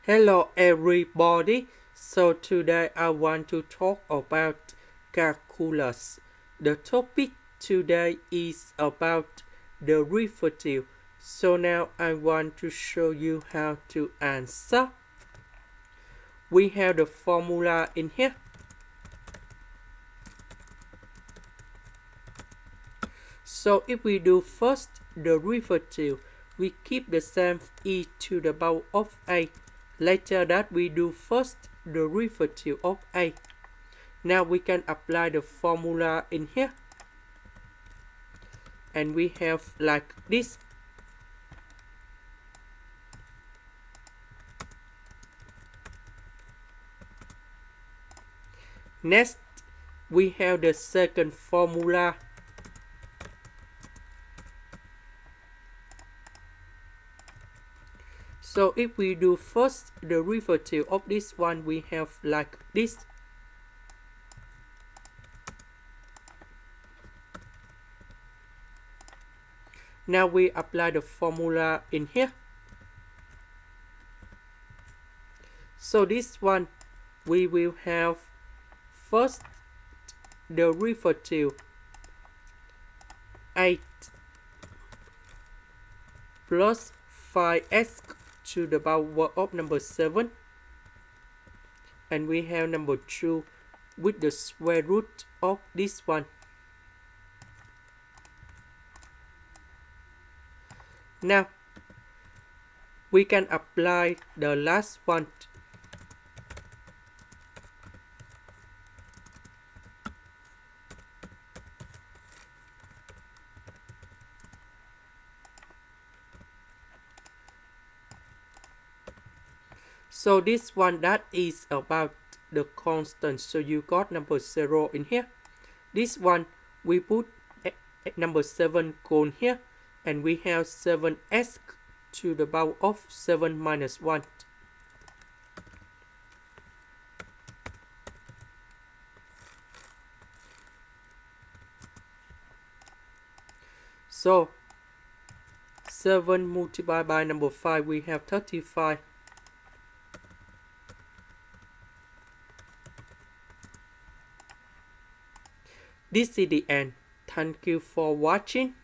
Hello everybody. So today I want to talk about calculus. The topic today is about derivative. So now I want to show you how to answer. We have the formula in here. So if we do first derivative, we keep the same e to the power of a. Later that we do first derivative of a. Now we can apply the formula in here. And we have like this. Next, we have the second formula. So if we do first derivative of this one, we have like this. Now we apply the formula in here. So this one, we will have first derivative 8 plus 5x to the power of number 7. And we have number 2 with the square root of this one. Now, we can apply the last one. So this one, that is about the constant. So you got number 0 in here. This one, we put number 7 cone here. And we have 7s to the power of 7 minus 1. So 7 multiplied by number 5, we have 35. This is the end. Thank you for watching.